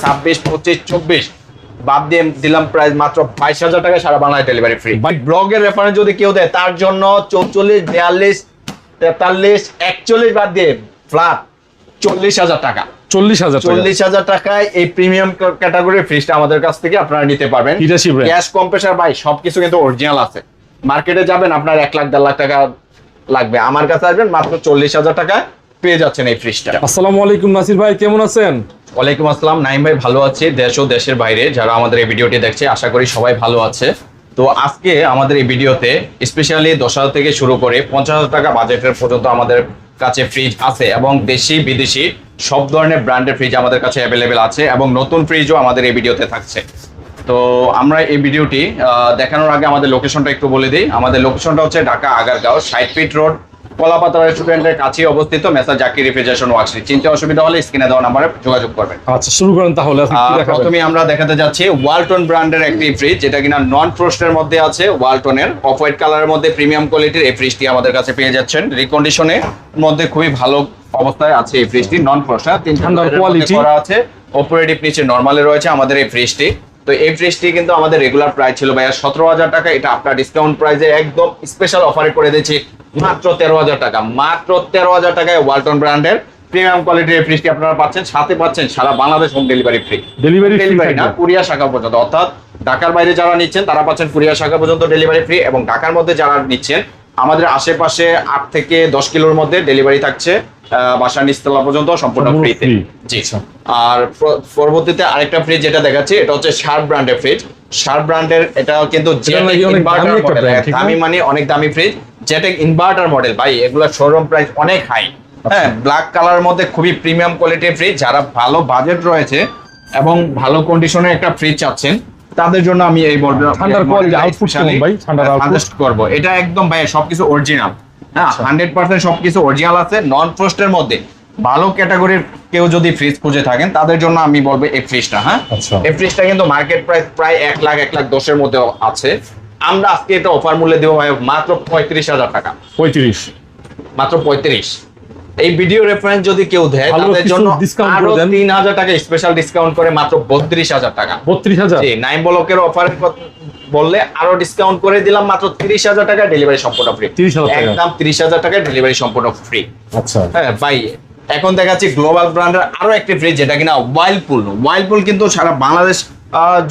26, 25, 24 বাদ দিয়ে দিলাম প্রাইস মাত্র 22,000 টাকায় সারা বাংলায় ডেলিভারি ফ্রি। ব্লগের রেফারেন্স যদি কেউ দেয় তার জন্য 44, 42, 43, 41 বাদ দিয়ে ফ্ল্যাট 40,000 টাকা। 40,000 টাকায় এই প্রিমিয়াম ক্যাটাগরির ফ্রিজটা আমাদের কাছ থেকে আপনারা নিতে পারবেন। গ্যাস কম্প্রেসার ভাই সবকিছু কিন্তু অরিজিনাল আছে। মার্কেটে যাবেন আপনার 1 লাখ 1.5 লাখ টাকা লাগবে, আমার কাছে আসবেন মাত্র 40,000 টাকায় পেয়ে যাচ্ছেন এই ফ্রিজটা। আসসালামু আলাইকুম নাসির ভাই, কেমন আছেন? ওয়ালাইকুম আসসালাম নাইম ভাই, ভালো আছি। দেশ ও দেশের বাইরে যারা আমাদের এই ভিডিওটি দেখছে আশা করি সবাই ভালো আছে। তো আজকে আমাদের এই ভিডিওতে স্পেশালি 10,000 থেকে শুরু করে 50,000 টাকা বাজেটের পর্যন্ত আমাদের কাছে ফ্রিজ আছে এবং দেশি বিদেশি সব ধরনের ব্র্যান্ডের ফ্রিজ আমাদের কাছে অ্যাভেলেবেল আছে এবং নতুন ফ্রিজও আমাদের এই ভিডিওতে থাকছে। তো আমরা এই ভিডিওটি দেখানোর আগে আমাদের লোকেশনটা একটু বলে দিই। আমাদের লোকেশনটা হচ্ছে ঢাকা আগারগাঁও 60 ফিট রোড, কলাপাতা রেস্টুরেন্টের কাছে অবস্থিত মেসার জাকির রেফ্রিজারেশন ওয়ার্কস। চিন্তা অসুবিধা হলে স্ক্রিনে দেওয়া নাম্বারে যোগাযোগ করবেন। আচ্ছা শুরু করেন তাহলে। প্রথমে আমরা দেখাতে যাচ্ছি ওয়ালটন ব্র্যান্ডের একটি ফ্রিজ, যেটা কিনা নন ফ্রস্টের মধ্যে আছে। ওয়ালটনের অফ হোয়াইট কালারের মধ্যে প্রিমিয়াম কোয়ালিটির এই ফ্রিজটি আমাদের কাছে পেয়ে যাচ্ছেন। রিকন্ডিশনের মধ্যে খুবই ভালো অবস্থায় আছে এই ফ্রিজটি। নন ফ্রস্ট, 3 কোয়ালিটি করা আছে। অপারেটিভ নিচে নরমালে রয়েছে আমাদের এই ফ্রিজটি। তো এই ফ্রিজটি কিন্তু আমাদের রেগুলার প্রাইস ছিল ভাইয়া 17,000 টাকা। এটা আপনার ডিসকাউন্ট প্রাইসে একদম স্পেশাল অফারে করে দিচ্ছি মাত্র 13,000 টাকা। মাত্র 13,000 টাকায় ওয়ালটন ব্র্যান্ডের প্রিমিয়াম কোয়ালিটির এই ফ্রিজটি আপনারা পাচ্ছেন। সাথে পাচ্ছেন সারা Bangladesh home delivery free. Delivery না, কুরিয়ার শাখা পর্যন্ত, অর্থাৎ ঢাকার বাইরে যারা নিচ্ছেন তারা পাচ্ছেন কুরিয়ার শাখা পর্যন্ত ডেলিভারি ফ্রি, এবং ঢাকার মধ্যে যারা নিচ্ছেন আমাদের আশেপাশে 8 থেকে 10 কিলোর মধ্যে ডেলিভারি থাকছে বাসার নিচতলা পর্যন্ত সম্পূর্ণ ফ্রিতে। জি। আর পরবর্তীতে আরেকটা ফ্রিজ যেটা দেখাচ্ছি এটা হচ্ছে শার্প ব্র্যান্ডের ফ্রিজ। শার্প ব্র্যান্ডের এটা কিন্তু দামি, মানে অনেক দামি ফ্রিজ। জেটেক ইনভার্টার মডেল ভাই, এগুলো শোরুম প্রাইস অনেক হাই। হ্যাঁ, ব্ল্যাক কালারের মধ্যে খুবই প্রিমিয়াম কোয়ালিটির ফ্রিজ। যারা ভালো বাজেট রয়েছে এবং ভালো কন্ডিশনের একটা ফ্রিজ চাচ্ছেন তাদের জন্য আমি এই বলবো ঠান্ডার কোয়ালিটি আউটপুট ভাই সাজেস্ট করব। এটা একদম ভাই সবকিছু অরিজিনাল। হ্যাঁ, 100% সবকিছু অরিজিনাল আছে। নন ফ্রস্টের মধ্যে ভালো ক্যাটাগরির কেউ যদি ফ্রিজ খুঁজে থাকেন তাদের জন্য আমি বলবো এই ফ্রিজটা। হ্যাঁ, এই ফ্রিজটা কিন্তু মার্কেট প্রাইস প্রায় 1 লাখ 1 লাখ 10 এর মধ্যে আছে। আমরা আজকে এটা অফার মূল্যে দেবো ভাই মাত্র 35,000 টাকা। 35, মাত্র 35। এই ভিডিও রেফারেন্স যদি কেউ দেয় তাদের জন্য আরো 3,000 টাকা স্পেশাল ডিসকাউন্ট করে মাত্র 32,000 টাকা। 32,000 জি, 9 ব্লকের অফার বললে আরো ডিসকাউন্ট করে দিলাম মাত্র 30,000 টাকা, ডেলিভারি সম্পূর্ণ ফ্রি। একদম 30,000 টাকা ডেলিভারি সম্পূর্ণ ফ্রি। আচ্ছা হ্যাঁ ভাই, এখন দেখাচ্ছি গ্লোবাল ব্র্যান্ডের আরো একটি ফ্রিজ যেটা কিনা ওয়াইলপুল কিন্তু সারা বাংলাদেশ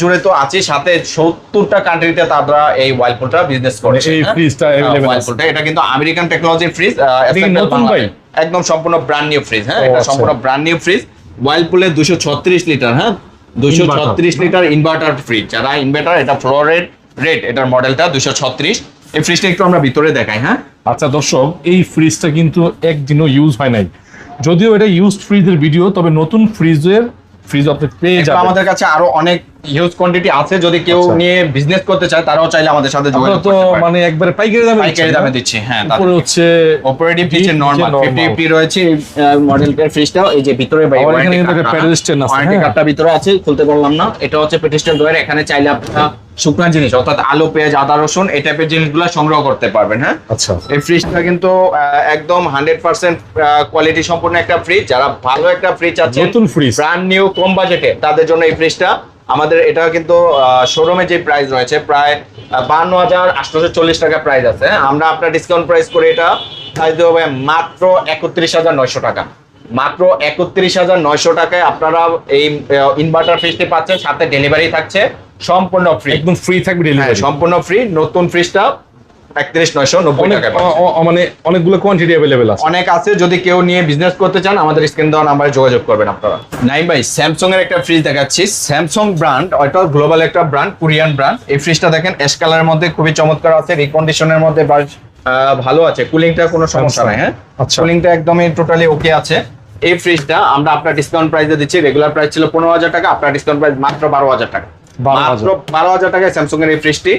জুড়ে তো আছে, সাথে 70টা কান্ট্রিতে তারা এই ওয়াইলপুলটা বিজনেস করে। এই ফ্রিজটা ওয়াইলপুলটা এটা কিন্তু আমেরিকান টেকনোলজি ফ্রিজ, একদম সম্পূর্ণ ব্র্যান্ড নিউ ফ্রিজ। হ্যাঁ, এটা সম্পূর্ণ ব্র্যান্ড নিউ ফ্রিজ। ওয়াইলপুলের 236 লিটার, হ্যাঁ 236 লিটার ইনভার্টার ফ্রিজ। যারা ইনভার্টার, এটা ফ্লোরেড রেড, এটার মডেলটা 236। এই ফ্রিজটা একটু আমরা ভিতরে দেখাই। হ্যাঁ আচ্ছা দর্শক, এই ফ্রিজটা কিন্তু একদিনও ইউজ হয় নাই, যদিও এটা ইউজড ফ্রিজের ভিডিও, তবে নতুন ফ্রিজ আপনি পেয়ে যাবেন। আমাদের কাছে আরো অনেক হিউজ কোয়ান্টিটি আছে। যদি কেউ নিয়ে বিজনেস করতে চায় তারাও চাইলে আমাদের সাথে যোগাযোগ করতে পারে। মানে একবারে পাইকারি দামে দিচ্ছি। হ্যাঁ, তারপরে হচ্ছে অপারেটিভ নিচে নরমাল 50 রয়েছে মডেলটার ফ্রিজটাও। এই যে ভিতরে ভাই এখানে কিন্তু একটা পেডেস্টেন আছে, ওয়ারেন্টি কার্ডটা ভিতরে আছে, খুলতে বললাম না। এটা হচ্ছে পেডেস্টেন ডয়ার। এখানে চাইলে আপনারা শুকনো জিনিস অর্থাৎ আলু, পেঁয়াজ, আদা, রসুন এই টাইপের জিনিসগুলো সংগ্রহ করতে পারবেন। হ্যাঁ আচ্ছা, এই ফ্রিজটা কিন্তু একদম 100% কোয়ালিটি সম্পন্ন একটা ফ্রিজ। যারা ভালো একটা ফ্রিজ আছে, নতুন ফ্রিজ, ব্র্যান্ড নিউ, কম বাজেটে, তাদের জন্য এই ফ্রিজটা আমাদের। এটা কিন্তু শোরুমে যে প্রাইস রয়েছে প্রায় 52,840 টাকা প্রাইস আছে। আমরা আপনার ডিসকাউন্ট প্রাইস করে এটা প্রাইস দেবো মাত্র 31,900 টাকা। মাত্র 31,900 টাকায় আপনারা এই ইনভার্টার ফ্রিজটি পাচ্ছেন, সাথে ডেলিভারি থাকছে সম্পূর্ণ ফ্রি। একদম ফ্রি থাকবে ডেলিভারি, সম্পূর্ণ ফ্রি। নতুন ফ্রিজটা 31,990 টাকা। মানে অনেকগুলো কোয়ান্টিটি अवेलेबल আছে, অনেক আছে। যদি কেউ নিয়ে বিজনেস করতে চান আমাদের স্ক্রিন দেওয়া নম্বরে যোগাযোগ করবেন আপনারা। নাই ভাই, স্যামসাং এর একটা ফ্রিজ দেখাচ্ছি। স্যামসাং ব্র্যান্ড, ওটা গ্লোবাল একটা ব্র্যান্ড, কোরিয়ান ব্র্যান্ড। এই ফ্রিজটা দেখেন অ্যাশ কালারের মধ্যে খুবই চমৎকার আছে, রিকন্ডিশনের মধ্যে ভালো আছে, কুলিংটা কোনো সমস্যা নাই। হ্যাঁ আচ্ছা, কুলিংটা একদমই টোটালি ওকে আছে। এই ফ্রিজটা আমরা আপনার ডিসকাউন্ট প্রাইসে দিচ্ছি। রেগুলার প্রাইস ছিল 15,000 টাকা, আপনার ডিসকাউন্ট প্রাইস মাত্র 12,000 টাকা। মাত্র 12,000 টাকায় স্যামসাং এর এই ফ্রিজটি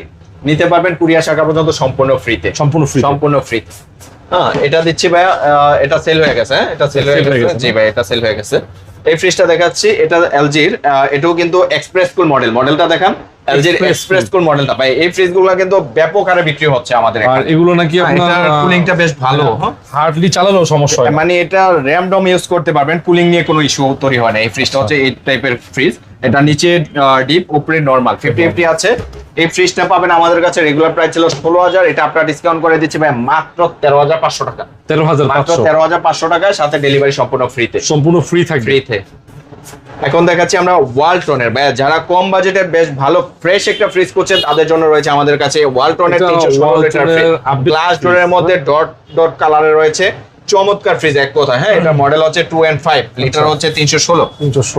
নিতে পারবেন কুরিয়ার শাখা পর্যন্ত সম্পূর্ণ ফ্রিতে। সম্পূর্ণ ফ্রি। হ্যাঁ, এটা দিচ্ছি ভাইয়া। এটা সেল হয়ে গেছে। হ্যাঁ, এটা সেল হয়ে গেছে। জি ভাই, এটা সেল হয়ে গেছে। এই ফ্রিজটা দেখাচ্ছি, এটা এলজির। এটাও কিন্তু এক্সপ্রেস কুল মডেলটা দেখান। এলজির এক্সপ্রেস কুল মডেলটা ভাই, এই ফ্রিজগুলো কিন্তু ব্যাপক হারে বিক্রি হচ্ছে আমাদের আর এখানে। এগুলো নাকি আপনার এটার কুলিংটা বেশ ভালো, হার্ডলি চালালেও সমস্যা হয় না। মানে এটা র্যামডম ইউজ করতে পারবেন, কুলিং নিয়ে কোনো ইস্যু তৈরি হয় না। এই ফ্রিজটা হচ্ছে এই টাইপের ফ্রিজ, এটা নিচে ডিপ উপরে নরমাল 50-50 আছে। এই ফ্রিজটা পাবেন আমাদের কাছে, রেগুলার প্রাইস ছিল 16,000, এটা আপনারা ডিসকাউন্ট করে দিচ্ছি ভাই মাত্র 13,500 টাকা। 13,500 টাকায়, সাথে ডেলিভারি সম্পূর্ণ ফ্রিতে, সম্পূর্ণ ফ্রি থাকবে। ফ্রিতে। এখন দেখাচ্ছি আমরা ওয়ালটনের, ভাই যারা কম বাজেটে বেশ ভালো ফ্রেশ একটা ফ্রিজ করছেন তাদের জন্য রয়েছে আমাদের কাছে ওয়ালটনের 316 লিটার গ্লাস ডোরের মধ্যে ডট ডট কালারে রয়েছে। চমৎকার ফ্রিজ এক কথা, হ্যাঁ। এটা মডেল হচ্ছে 2 and 5, লিটার হচ্ছে 316।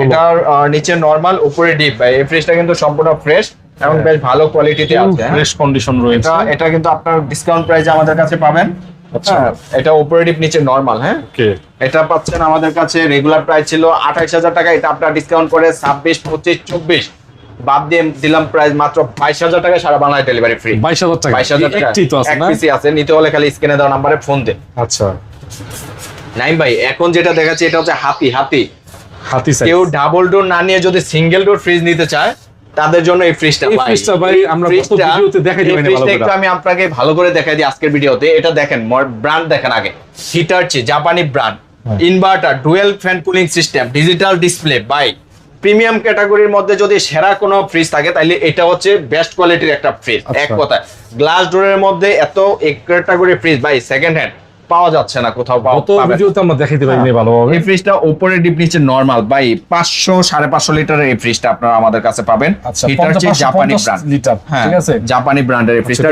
এটার নিচে নরমাল, উপরে ডিপ। ভাই এই ফ্রিজটা কিন্তু সম্পূর্ণ ফ্রেশ এবং বেশ ভালো কোয়ালিটিতে আছে, ফ্রেশ কন্ডিশন রয়েছে। এটা কিন্তু আপনার ডিসকাউন্ট প্রাইসে আমাদের কাছে পাবেন। আচ্ছা, এটা উপরে ডিপ নিচে নরমাল, হ্যাঁ। ওকে, এটা পাচ্ছেন আমাদের কাছে, রেগুলার প্রাইস ছিল 28,000 টাকা, এটা আপনার ডিসকাউন্ট করে 26, 25, 24 বাদ দিয়ে দিলাম প্রাইস মাত্র 22,000 টাকা, সারা বাংলায় ডেলিভারি ফ্রি। 22,000 টাকা। 22,000 টাকা একটি তো আছে এক না? পিসি আছে, নিতে হলে খালি স্ক্রিনে দেওয়া নাম্বারে ফোন দেন। আচ্ছা নাইম ভাই, এখন যেটা দেখাচ্ছি এটা হচ্ছে হাতি সাইজ। কেউ ডাবল ডোর না নিয়ে যদি সিঙ্গেল ডোর ফ্রিজ নিতে চায় তাদের জন্য এই ফ্রিজটা ভাই আমরা গত ভিডিওতে দেখাই দিই ভালো করে। আমি আপনাকে ভালো করে দেখাই দিই আজকের ভিডিওতে। এটা দেখেন, ব্র্যান্ড দেখেন আগে, হিটারচি জাপানি brand, inverter, dual fan cooling system, digital display. By premium ক্যাটাগরির মধ্যে যদি সেরা কোনো ফ্রিজ থাকে তাহলে এটা হচ্ছে বেস্ট কোয়ালিটির একটা ফ্রিজ। এক কথায় গ্লাস ডোরের মধ্যে এত এক ক্যাটাগরি ফ্রিজ ভাই সেকেন্ড হ্যান্ড পাওয়া যাচ্ছে না কোথাও। গত ভিডিওতে আমরা দেখাইতে পারিনি ভালোভাবে। এই ফ্রিজটা উপরে ডিপ নিচে নরমাল ভাই 500 550 লিটারের এই ফ্রিজটা আপনারা আমাদের কাছে পাবেন। আচ্ছা, হিটারচি জাপানি ব্র্যান্ড লিটার, ঠিক আছে, জাপানি ব্র্যান্ডের এই ফ্রিজটা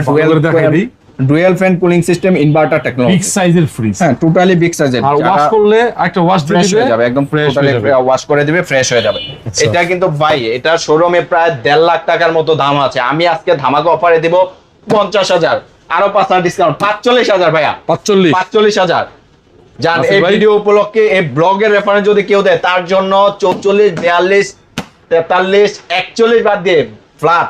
dual fan cooling system, inverter technology, big সাইজের ফ্রিজ। হ্যাঁ, টোটালি বিগ সাইজের। আর ওয়াশ করলে একটা ওয়াশ ফ্রেশ হয়ে যাবে, একদম ফ্রেশ হয়ে যাবে, ওয়াশ করে দিবে, ফ্রেশ হয়ে যাবে। এটা কিন্তু ভাই এটা শোরুমে প্রায় 1.5 লাখ টাকার মতো দাম আছে, আমি আজকে ধামাকা অফারে দিব 50,000, আরো 5,000 ডিসকাউন্ট, 45,000 ভাইয়া, 45,000। জান এই ভিডিও উপলক্ষে এই ব্লগের রেফারেন্স যদি কেউ দেয় তার জন্য 44, 42, 43, 41 বাদ দিয়ে ফ্ল্যাট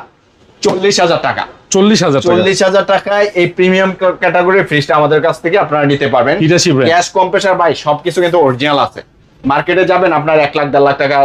40,000 টাকা। 40,000 টাকায় এই প্রিমিয়াম ক্যাটাগরির ফ্রিজটা আমাদের কাছ থেকে আপনারা নিতে পারবেন। গ্যাস কম্প্রেসার ভাই সবকিছু কিন্তু অরিজিনাল আছে। মার্কেটে যাবেন আপনার 1 লাখ 1.5 লাখ টাকা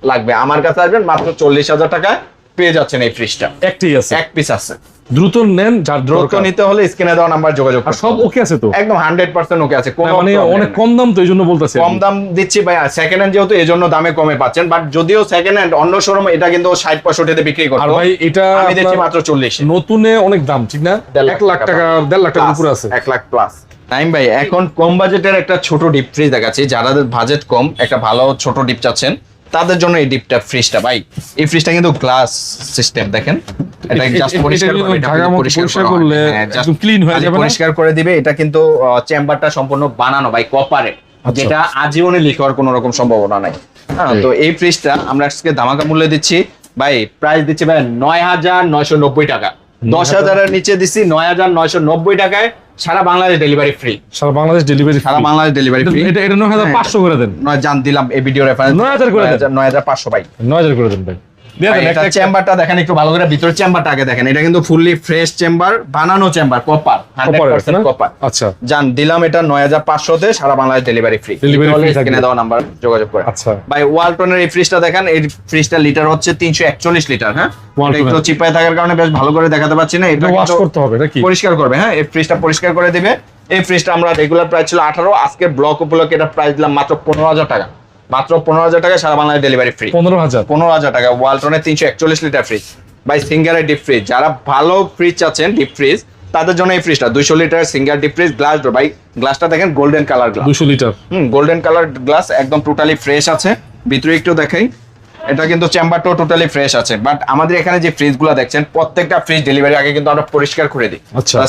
লাগবে, আমার কাছে আসবেন মাত্র 40,000 টাকায় পেয়ে যাচ্ছেন এই ফ্রিজটা। একটি আছে, এক পিস আছে, দ্রুত নেন, যার দ্রুত নিতে হলে স্ক্রিনে দেওয়া নাম্বার যোগাযোগ করুন। সব ওকে আছে তো, একদম 100% ওকে আছে। মানে অনেক কম দাম তো এইজন্য বলতাছি, কম দাম দিচ্ছি ভাই, সেকেন্ড হ্যান্ড যেহেতু এজন্য দামে কমে পাচ্ছেন। বাট যদিও সেকেন্ড হ্যান্ড অন্য শোরুমে এটা কিন্তু 60-65 তে বিক্রি করতো, আর ভাই এটা আমি দিচ্ছি মাত্র 40। নতুনে অনেক দাম, ঠিক না? 1 লাখ টাকা 1.5 লাখ টাকার উপরে আছে, 1 লাখ প্লাস। নাইম ভাই এখন কম বাজেটের একটা ছোট ডিপ ফ্রিজ দেখাচ্ছি, যাদের বাজেট কম একটা ভালো ছোট ডিপ চাচ্ছেন তাদের জন্য এই ডিপটা ফ্রিজটা। ভাই এই ফ্রিজটা কিন্তু গ্লাস সিস্টেম, দেখেন এটা জাস্ট পরিষ্কার করলে একদম ক্লিন হয়ে যাবে, পরিষ্কার করে দিবে। এটা কিন্তু চেম্বারটা সম্পূর্ণ বানানো ভাই কপারে, যেটা আজীবনে লিক হওয়ার কোনো রকম সম্ভাবনা নাই। হ্যাঁ, তো এই ফ্রিজটা আমরা আজকে ধামাকা মূল্যে দিচ্ছি ভাই, প্রাইস দিচ্ছি ভাই 9,990 টাকা। 10,000 এর নিচে দিচ্ছি 9,990 টাকায়, সারা বাংলাদেশ ডেলিভারি ফ্রি। সারা বাংলাদেশ ডেলিভারি ফ্রি। এটা 9,500 করে দেন। জান দিলাম এই ভিডিও রেফারেন্স 9,000 করে দেন, 9,500 ভাই, 9,000 করে দেন ভাই। এটা চেম্বারটা দেখেন একটু ভালো করে, ভিতরের চেম্বারটা আগে দেখেন। এটা কিন্তু ফুললি ফ্রেশ চেম্বার, বানানো চেম্বার, কপার, 100% কপার। আচ্ছা জান দিলাম এটা 9,500 তে, সারা বাংলাদেশ ডেলিভারি ফ্রি। স্ক্রিনে দেওয়া নাম্বার যোগাযোগ করে। আচ্ছা ভাই ওয়ালটনের এই ফ্রিজটা দেখেন, এই ফ্রিজটা লিটার হচ্ছে 341 লিটার। হ্যাঁ, একটু চিপায় থাকার কারণে বেশ ভালো করে দেখাতে পাচ্ছি না, এটা ওয়াশ করতে হবে নাকি পরিষ্কার করবে। হ্যাঁ, এই ফ্রিজটা পরিষ্কার করে দিবে। এই ফ্রিজটা আমরা রেগুলার প্রাইস ছিল 18, আজকে ব্লক উপলক্ষে এটা প্রাইস দিলাম মাত্র 15,000 টাকা। মাত্র 15,000 টাকা, সারা বাংলাদেশ ডেলিভারি ফ্রি। 15,000 টাকা ওয়ালটনের 341 litre fridge by Singer deep fridge. যারা ভালো ফ্রিজ চাচ্ছেন ডিপ ফ্রিজ তাদের জন্য এই ফ্রিজটা 200 litre singer deep fridge, glass door. ভাই গ্লাসটা দেখেন golden colour glass, 200 litre golden colour glass, একদম টোটালি ফ্রেশ আছে। ভিতরে একটু দেখাই, এটা কিন্তু চেম্বারটাও টোটালি ফ্রেশ আছে। বাট আমাদের এখানে যে ফ্রিজগুলো দেখছেন প্রত্যেকটা ফ্রিজ ডেলিভারি আগে কিন্তু আমরা পরিষ্কার করে দিই,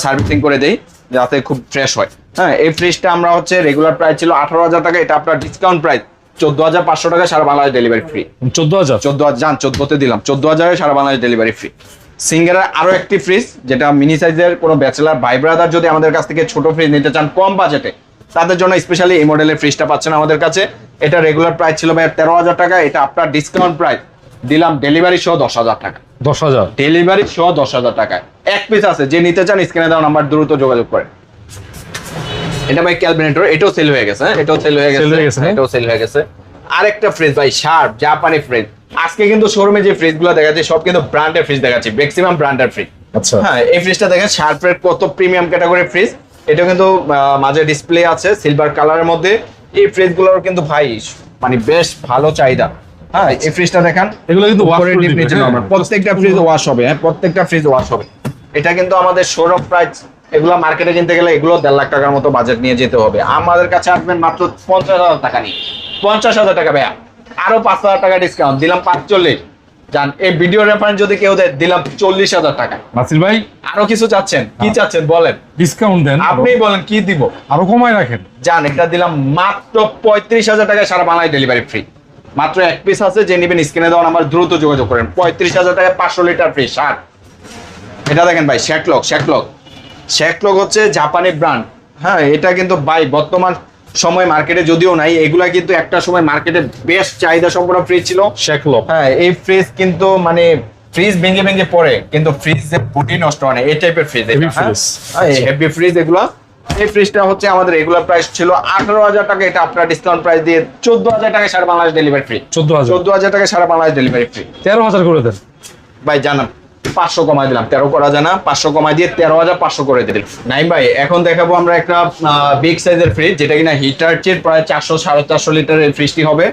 সার্ভিসিং করে দিই যাতে খুব ফ্রেশ হয়। হ্যাঁ, এই ফ্রিজটা আমরা হচ্ছে রেগুলার প্রাইস ছিল 18,000 টাকা, এটা আপনার ডিসকাউন্ট প্রাইস 14,500 টাকা, সারা বাংলাদেশ ডেলিভারি ফ্রি। 14,000 জান 14 দিলাম, 14,000 সারা বাংলাদেশ ডেলিভারি ফ্রি। সিঙ্গারের আরো একটি ফ্রিজ, যেটা মিনি সাইজের কোনো ব্যাচেলার ভাই ব্রাদার যদি আমাদের কাছ থেকে ছোট ফ্রিজ নিতে চান কম বাজেটে, তাদের জন্য স্পেশালি এই মডেলের ফ্রিজটা পাচ্ছেন আমাদের কাছে। এটা রেগুলার প্রাইস ছিল ভাই 13,000 টাকা, এটা আপনার ডিসকাউন্ট প্রাইস দিলাম ডেলিভারি সহ 10,000 টাকা। 10,000 ডেলিভারি সহ 10,000 টাকায় এক পিস আছে। যে নিতে চান স্ক্রিনে দেওয়া নাম্বার দ্রুত যোগাযোগ করে। এটা ভাই ক্যালকুলেটর, এটাও সেল হয়ে গেছে, এটাও সেল হয়ে গেছে। আরেকটা ফ্রিজ ভাই শার্প জাপানি ফ্রিজ, আজকে কিন্তু শোরুমে যে ফ্রিজগুলো দেখাচ্ছি সব কিন্তু ব্র্যান্ডের ফ্রিজ দেখাচ্ছি, ম্যাক্সিমাম ব্র্যান্ডের ফ্রিজ। আচ্ছা হ্যাঁ, এই ফ্রিজটা দেখেন শার্পের কত প্রিমিয়াম ক্যাটাগরি ফ্রিজ। এটা কিন্তু মাঝে ডিসপ্লে আছে সিলভার কালারের মধ্যে। এই ফ্রিজগুলোর কিন্তু ভাই মানে বেশ ভালো চাহিদা। হ্যাঁ, এই ফ্রিজটা দেখেন, এগুলো কিন্তু wash উপরে করে ডিপ দিবে, নিচে হ্যাঁ। নরমাল, প্রত্যেকটা ফ্রিজ ওয়াশ হবে। হ্যাঁ, প্রত্যেকটা ফ্রিজ ওয়াশ হবে। এটা কিন্তু আমাদের শোরুম প্রাইস, এগুলো মার্কেটে কিনতে গেলে এগুলো 1.5 লাখ টাকার মতো বাজেট নিয়ে যেতে হবে। আমাদের কাছে আসবেন মাত্র 50,000 টাকা নিয়ে, 50,000 টাকা ভাইয়া, আরো 5,000 টাকা ডিসকাউন্ট দিলাম, 45 জান। এই ভিডিও রেফারেন্স যদি কেউ দেয় দিলাম 40,000 টাকা। নাসির ভাই আরো কিছু চাচ্ছেন? কি চাচ্ছেন বলেন, ডিসকাউন্ট দেন, আপনি বলেন কি দিব। আরো কমায় রাখেন। জান, এটা দিলাম মাত্র 35,000 টাকায়, সারা বাংলায় ডেলিভারি ফ্রি। মাত্র এক পিস আছে, যে নেবেন স্ক্রিনে দেওয়া নাম্বার দ্রুত যোগাযোগ করেন। 35,000 টাকায় 500 লিটার ফ্রি শার্ট। এটা দেখেন ভাই, শ্যাকলক হচ্ছে জাপানি ব্র্যান্ড। হ্যাঁ, এটা কিন্তু ভাই বর্তমান সময় মার্কেটে যদিও নাই, এগুলা কিন্তু একটা সময় মার্কেটে বেশ চাহিদা সম্পন্ন ফ্রিজ ছিল। শেকলক, হ্যাঁ, এই ফ্রিজ কিন্তু মানে ফ্রিজ ভেঙে ভেঙে পড়ে, কিন্তু ফ্রিজে বুটি নষ্ট হয় না, এই টাইপের fridge. Heavy fridge। Heavy fridge এগুলা। এই ফ্রিজটা হচ্ছে আমাদের রেগুলার প্রাইস ছিল 18,000 টাকা, এটা আপনার ডিসকাউন্ট প্রাইস দিয়ে 14,000 টাকায় সারা বাংলাদেশ ডেলিভারি ফ্রি। 14,000 টাকায় সারা বাংলাদেশ ডেলিভারি ফ্রি। 13,000 করে দেন ভাই জানান, 500 কমাই দিলাম, 13 করা যায় না, 500 কমাই দিয়ে 13,500 করে দিলাম। নাই ভাই, এখন দেখাবো আমরা একটা বিগ সাইজের ফ্রিজ, যেটা কিনা হিটার চেয়ে প্রায় 400-450 লিটারের ফ্রিজটি হবে।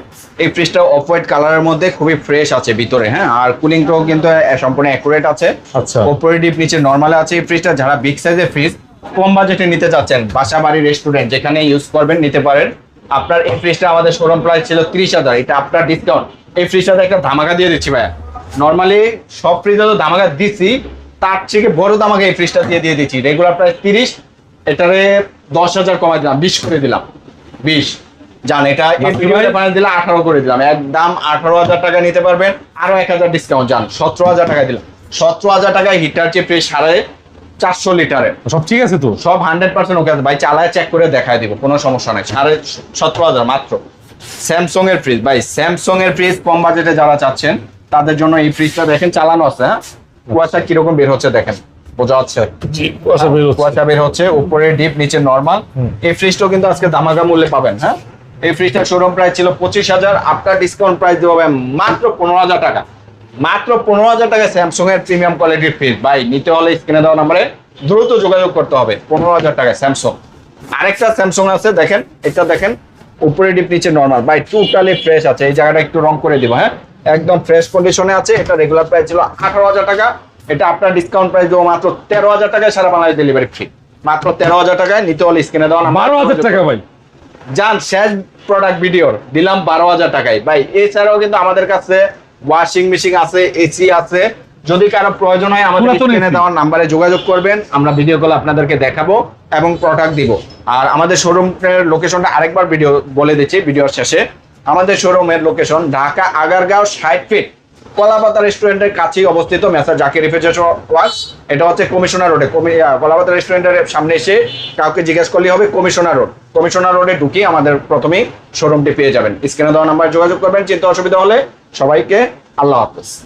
এই ফ্রিজটা অফ হোয়াইট কালারের মধ্যে খুবই ফ্রেশ আছে ভিতরে। হ্যাঁ, আর কুলিংটাও কিন্তু সম্পূর্ণ অ্যাকুরেট আছে। আচ্ছা। উপরে ডিপ নিচে নরমালে আছে। এই ফ্রিজটা যারা বিগ সাইজের ফ্রিজ কম বাজেটে নিতে চাচ্ছেন, বাসা বাড়ি রেস্টুরেন্ট যেখানে ইউজ করবেন নিতে পারেন। আপনার এই ফ্রিজটা আমাদের শোরুম প্রাইস ছিল 30,000, এটা আপনার ডিসকাউন্ট। এই ফ্রিজটাতে একটা ধামাকা দিয়ে দিচ্ছি ভাইয়া। নরমালি সব ফ্রিজে তো ধামাকা দিচ্ছি, তার থেকে বড় ধামাকা এই ফ্রিজটা দিয়ে দিচ্ছি। রেগুলার প্রাইস 30, এটারে 10,000 কমাই দিলাম, 20 করে দিলাম, 20 জান। এটা দিলাম 18 করে দিলাম, একদম 18,000 টাকা নিতে পারবেন। আরো 1,000 ডিসকাউন্ট জান, 17,000 টাকা দিলাম। 17,000 টাকায় হিটার চেয়ে ফ্রিজ 450 লিটারের। সব ঠিক আছে তো? সব 100% ওকে আছে ভাই, চালায় চেক করে দেখায় দিব, কোনো সমস্যা নাই। 17,500 মাত্র। স্যামসাং এর ফ্রিজ ভাই, স্যামসাং এর ফ্রিজ কম বাজেটে যারা চাচ্ছেন তাদের জন্য এই ফ্রিজটা দেখেন, চালানো আছে। হ্যাঁ, কুয়াশা কিরকম বের হচ্ছে দেখেন, বোঝা যাচ্ছে? কুয়াশা বের হচ্ছে, উপরে ডিপ নিচে নরমাল। এই ফ্রিজটাও কিন্তু আজকে দামাকা মূল্যে পাবেন। হ্যাঁ, এই ফ্রিজটার শোরুম প্রাইস ছিল 25,000, আপনার ডিসকাউন্ট প্রাইস দেবো মাত্র 15,000 টাকা। মাত্র 15,000 টাকা স্যামসাং এর প্রিমিয়াম কোয়ালিটির ফ্রিজ। ভাই নিতে হলে স্ক্রিনে দেওয়া নম্বরে দ্রুত যোগাযোগ করতে হবে। 15,000 টাকা স্যামসাং। আরেকটা স্যামসাং আছে দেখেন, এটা দেখেন, উপরে ডিপ নিচে নরমাল। ভাই টোটালি ফ্রেশ আছে, এই জায়গাটা একটু রং করে দিব। হ্যাঁ, একদম ফ্রেশ কন্ডিশনে আছে। এটা রেগুলার প্রাইস ছিল 18,000 টাকা, এটা আপনার ডিসকাউন্ট প্রাইস দেবো মাত্র 13,000 টাকায়, সারা বাংলাদেশ ডেলিভারি ফ্রি। মাত্র 13,000 টাকায় নিতে হলে স্ক্রিনে দেওয়া নাম্বার 12,000 টাকা ভাই জান। শেষ প্রোডাক্ট ভিডিওর দিলাম 12,000 টাকায় ভাই। এছাড়াও কিন্তু আমাদের কাছে ওয়াশিং মেশিন আছে, এসি আছে। যদি কারো প্রয়োজন হয় আমাদের স্ক্রিনে দেওয়া নাম্বারে যোগাযোগ করবেন, আমরা ভিডিও কল আপনাদেরকে দেখাবো এবং প্রোডাক্ট দিব। আর আমাদের শোরুমের লোকেশনটা আরেকবার ভিডিও বলে দিচ্ছি ভিডিওর শেষে। আমাদের শোরুমের লোকেশন ঢাকা আগারগাঁও 60 ফিট কলাপাতা রেস্টুরেন্টের কাছেই অবস্থিত, মেসার জাকির রেফ্রিজারেটর ওয়ার্কস। এটা হচ্ছে কমিশনার রোডে, কলাপাতা রেস্টুরেন্টের সামনে এসে কাউকে জিজ্ঞেস করলে হবে কমিশনার রোডে ঢুকে আমাদের প্রথমেই শোরুমটি পেয়ে যাবেন। স্ক্রিনে দেওয়া নাম্বার যোগাযোগ করবেন। চিন্তা অসুবিধা হলে সবাইকে আল্লাহ হাফেজ।